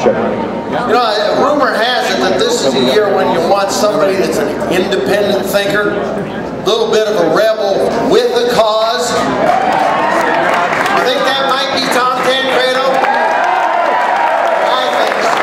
Sure. You know, rumor has it that this is a year when you want somebody that's an independent thinker, a little bit of a rebel with a cause. You think that might be Tom Tancredo? I think so.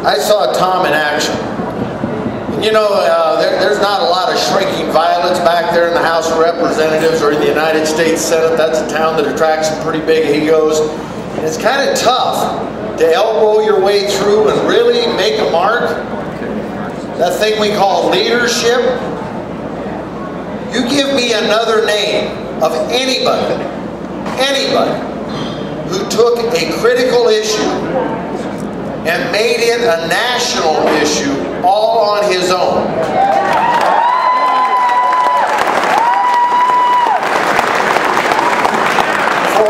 I saw Tom in action. You know, there's not a lot of shrinking violets back there in the House of Representatives or in the United States Senate. That's a town that attracts some pretty big egos. And it's kind of tough to elbow your way through and really make a mark. That thing we call leadership. You give me another name of anybody who took a critical issue and made it a national issue all on his own. For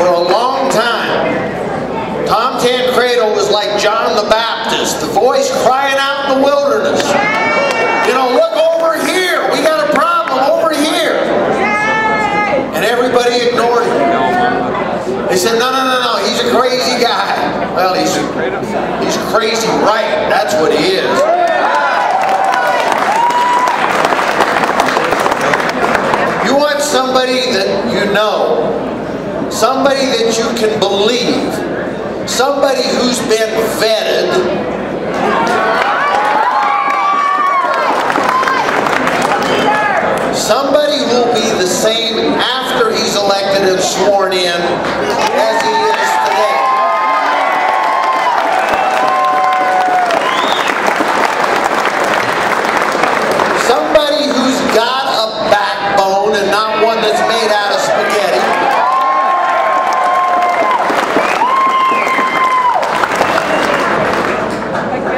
a long time, Tom Tancredo was like John the Baptist, the voice crying out in the wilderness. You know, look over here, we got a problem over here. And everybody ignored him. They said, no, he's a crazy guy. Well, he's crazy right, that's what he is. You want somebody that you know, somebody that you can believe, somebody who's been vetted, somebody who will be the same after he's elected and sworn in as he is today. Somebody who's got a backbone and not one that's made out of spaghetti.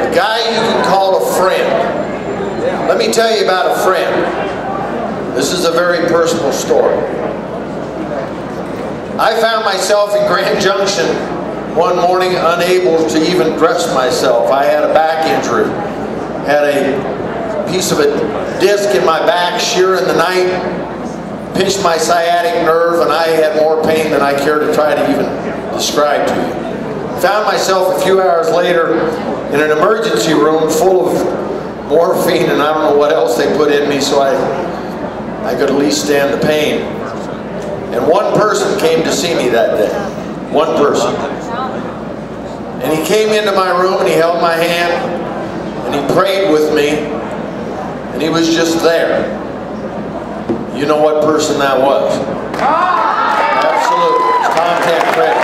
A guy you can call a friend. Let me tell you about a friend. This is a very personal story. I found myself in Grand Junction one morning unable to even dress myself. I had a back injury. Had a piece of a disc in my back, shear in the night, pinched my sciatic nerve, and I had more pain than I care to try to even describe to you. Found myself a few hours later in an emergency room full of morphine and I don't know what else they put in me, so I could at least stand the pain. And one person came to see me that day. One person. And he came into my room and he held my hand and he prayed with me and he was just there. You know what person that was? Absolutely. It's Tom Tancredo.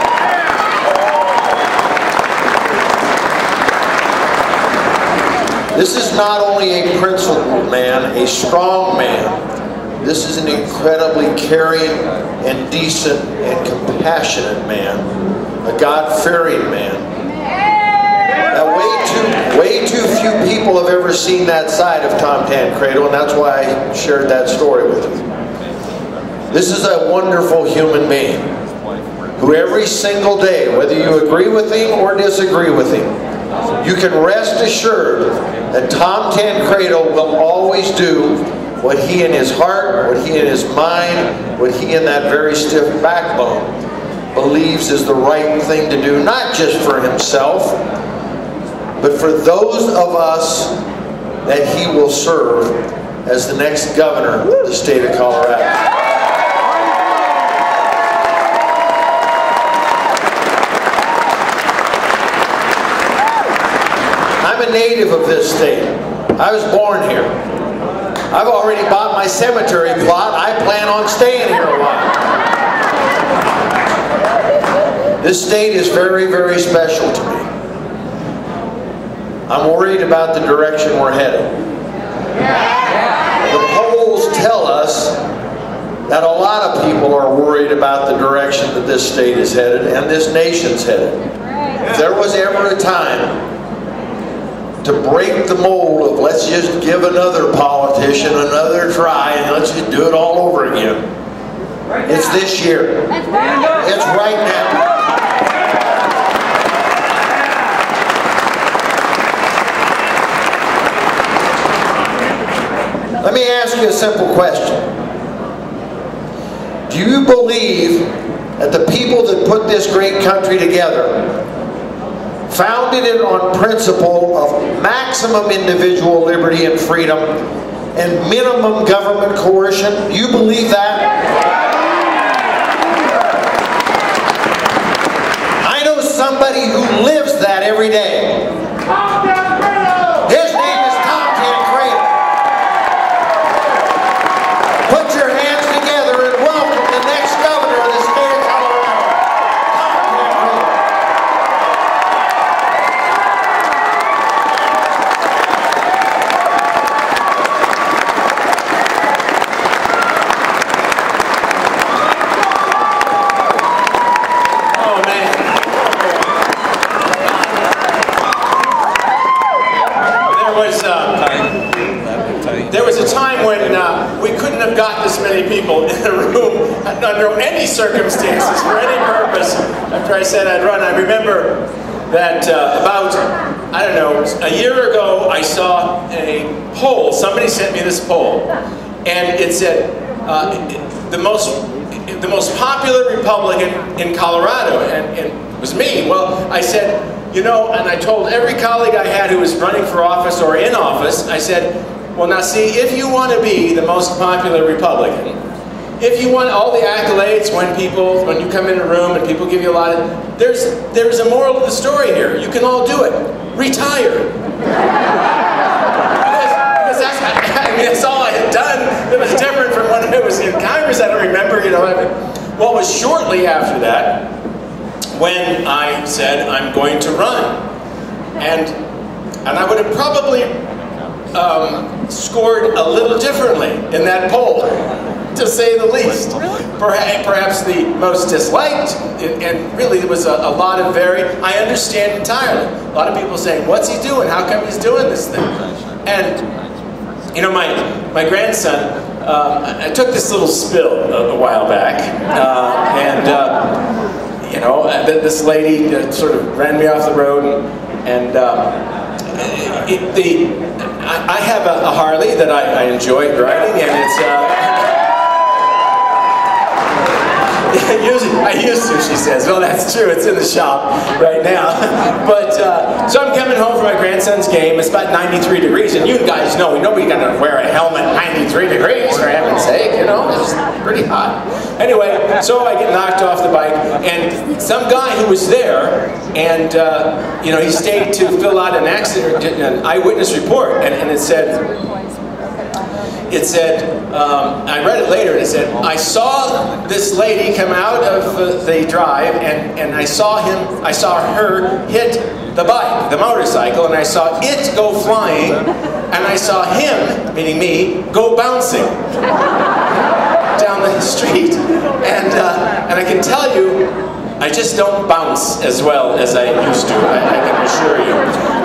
This is not only a principled man, a strong man. This is an incredibly caring and decent and compassionate man, a God-fearing man. Now, way too few people have ever seen that side of Tom Tancredo, and that's why I shared that story with you. This is a wonderful human being who every single day, whether you agree with him or disagree with him, you can rest assured that Tom Tancredo will always do what he in his heart, what he in his mind, what he in that very stiff backbone believes is the right thing to do, not just for himself, but for those of us that he will serve as the next governor of the state of Colorado. I'm a native of this state. I was born here. I've already bought my cemetery plot. I plan on staying here a while. This state is very, very special to me. I'm worried about the direction we're headed. The polls tell us that a lot of people are worried about the direction that this state is headed and this nation's headed. If there was ever a time to break the mold of let's just give another politician another try and let's just do it all over again, it's this year. It's right now. Let me ask you a simple question. Do you believe that the people that put this great country together founded it on principle of maximum individual liberty and freedom and minimum government coercion? Do you believe that? I know somebody who lives that every day. His name is Tancredo. Put your hands together and welcome the next governor of the state of Colorado, Tancredo. Oh, man. There was a time when we couldn't have got this many people in a room under any circumstances, for any purpose. After I said I'd run, I remember that about, I don't know, a year ago I saw a poll. Somebody sent me this poll, and it said the most popular Republican in Colorado, and it was me. Well, I said, you know, and I told every colleague I had who was running for office or in office, I said, well, now see, if you want to be the most popular Republican, if you want all the accolades when you come in a room and people give you a lot of, there's a moral to the story here. You can all do it. Retire. because that's all I had done. It was different from when I was in Congress. I don't remember, you know. Well, it was shortly after that when I said I'm going to run, and I would have probably scored a little differently in that poll, to say the least. Perhaps the most disliked, and really there was a lot of I understand entirely. A lot of people saying, what's he doing? How come he's doing this thing? And, you know, my grandson, I took this little spill a while back, you know, this lady sort of ran me off the road, and I have a Harley that I enjoy riding, and it's I used to, she says. Well, that's true. It's in the shop right now. But so I'm coming home from my grandson's game. It's about 93 degrees, and you guys know nobody got to wear a helmet 93 degrees, for heaven's sake. You know, it's pretty hot. Anyway, so I get knocked off the bike, and some guy who was there, and you know, he stayed to fill out an eyewitness report, and it said. I read it later, and it said, I saw this lady come out of the drive, and I saw her hit the bike, the motorcycle, and I saw it go flying, and I saw him, meaning me, go bouncing down the street. And I can tell you, I just don't bounce as well as I used to, I can assure you.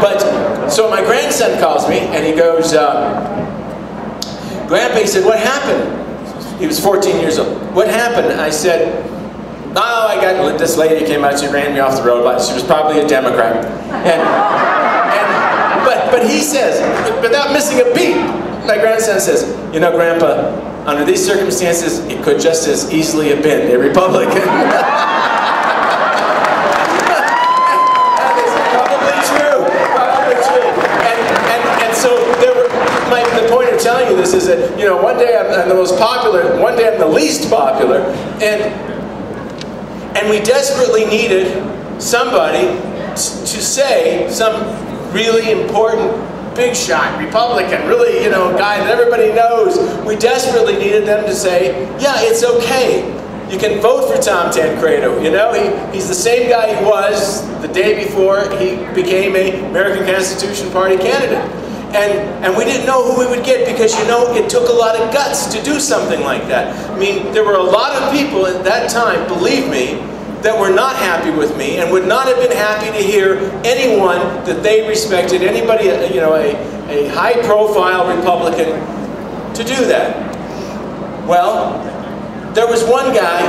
But, so my grandson calls me, and he goes, Grandpa, he said, what happened? He was 14 years old. What happened? I said, oh, I got this lady came out, she ran me off the road. She was probably a Democrat. But he says, without missing a beat, my grandson says, you know, Grandpa, under these circumstances, it could just as easily have been a Republican. That is probably true. And so there were, the point of telling you this is that, you know, one day I'm the most popular, one day I'm the least popular, and we desperately needed somebody to say, some really important big shot Republican, really, you know, guy that everybody knows. We desperately needed them to say, yeah, it's okay. You can vote for Tom Tancredo. You know, he's the same guy he was the day before he became a American Constitution Party candidate. And we didn't know who we would get because, you know, it took a lot of guts to do something like that. I mean, there were a lot of people at that time, believe me, that were not happy with me and would not have been happy to hear anyone that they respected, anybody, you know, a high-profile Republican, to do that. Well, there was one guy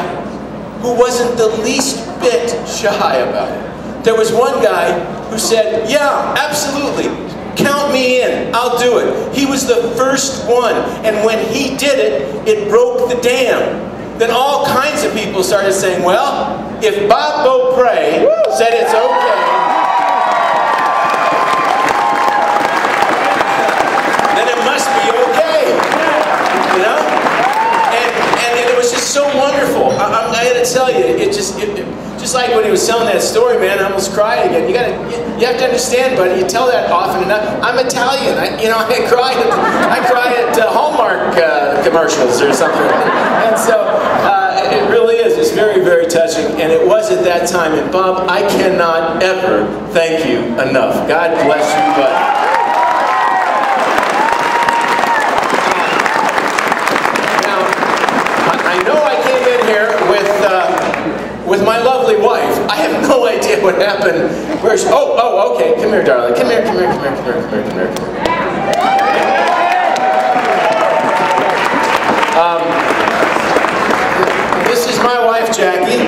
who wasn't the least bit shy about it. There was one guy who said, yeah, absolutely. Count me in, I'll do it. He was the first one, and when he did it, it broke the dam. then all kinds of people started saying, well, if Bob Beauprez said it's okay, then it must be okay, you know? And it was just so wonderful. I had to tell you, just like when he was telling that story, man, I almost cried again. You have to understand, buddy. You tell that often enough. I'm Italian. I cry at Hallmark commercials or something. And so it really is. It's very, very touching. And it was at that time. And Bob, I cannot ever thank you enough. God bless you, buddy. I know I came in here with my lovely wife. I have no idea what happened. Where's oh, okay. Come here, darling. Come here. This is my wife, Jackie,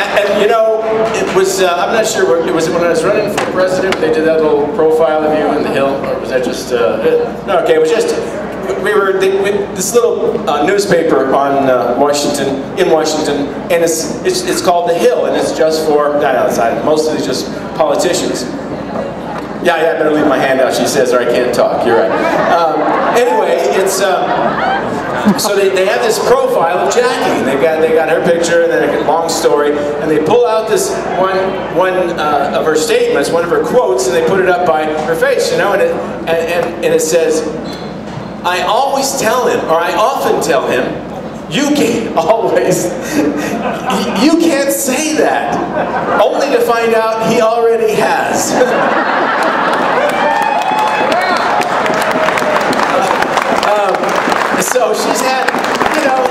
and you know, it was, I'm not sure, it was when I was running for president, they did that little profile of you in the Hill, or was that just, no, okay, it was just, this little newspaper on in Washington, and it's called The Hill, and it's just for, mostly just politicians. Yeah, I better leave my hand out, she says, or I can't talk, you're right. Anyway, it's, so they have this profile of Jackie, and they got her picture, and then a long story, and they pull out this one of her statements, one of her quotes, and they put it up by her face, you know, and it says, I always tell him, or I often tell him, you can't always, you can't say that, only to find out he already has. So she's had, you know,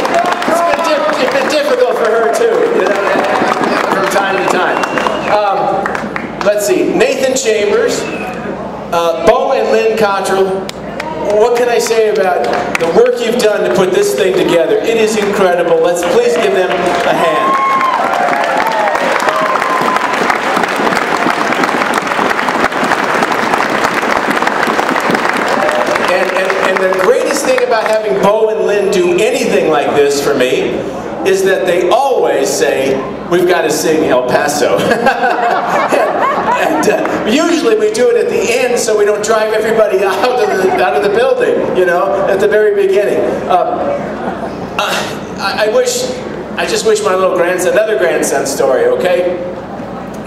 it's been difficult for her too, you know, from time to time. Let's see, Nathan Chambers, Bo and Lynn Cottrell. What can I say about the work you've done to put this thing together? It is incredible. Let's please give them a hand. And the greatest thing about having Bo and Lynn do anything like this for me is that they always say, we've got to sing El Paso. and usually we do it at the end so we don't drive everybody out of the building, you know, at the very beginning. I just wish my little grandson, another grandson story, okay?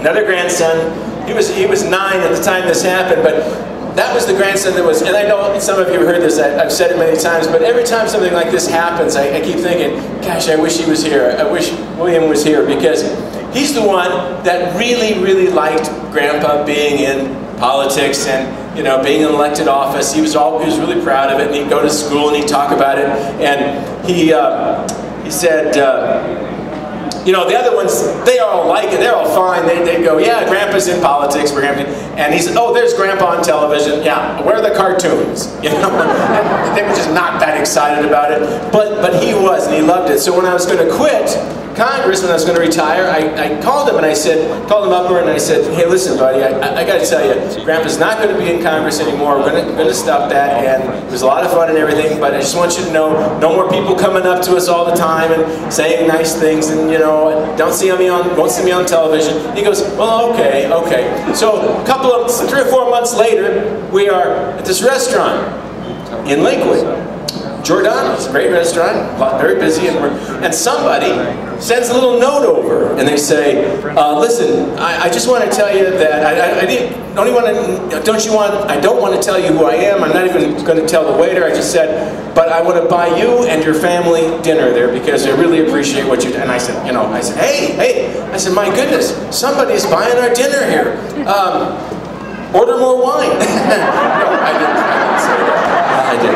Another grandson, he was 9 at the time this happened, but that was the grandson that was, and I know some of you have heard this, I've said it many times, but every time something like this happens, I keep thinking, gosh, I wish he was here. I wish William was here, because he's the one that really, really liked Grandpa being in politics and, you know, being in elected office. He was really proud of it, and he'd go to school and he'd talk about it, and he said, you know, the other ones, they all like it, they're all fine, they'd go, yeah, Grandpa's in politics, we're gonna and he said, oh, there's Grandpa on television, yeah, where are the cartoons? You know, they were just not that excited about it, but he was, and he loved it. So when I was gonna quit Congress, when I was going to retire, I called him and called him up and I said, hey, listen, buddy, I got to tell you, Grandpa's not going to be in Congress anymore. We're going to stop that, and it was a lot of fun and everything, but I just want you to know, no more people coming up to us all the time and saying nice things, and, you know, won't see me on television. He goes, well, okay. So 3 or 4 months later, we are at this restaurant in Lakewood. Giordano's, a great restaurant, very busy, and somebody sends a little note over, and they say, listen, I just want to tell you that I don't want to tell you who I am. I'm not even going to tell the waiter. I just said, but I want to buy you and your family dinner there because I really appreciate what you do. And I said, hey, I said, my goodness, somebody's buying our dinner here. Order more wine. No, I didn't say that. I didn't.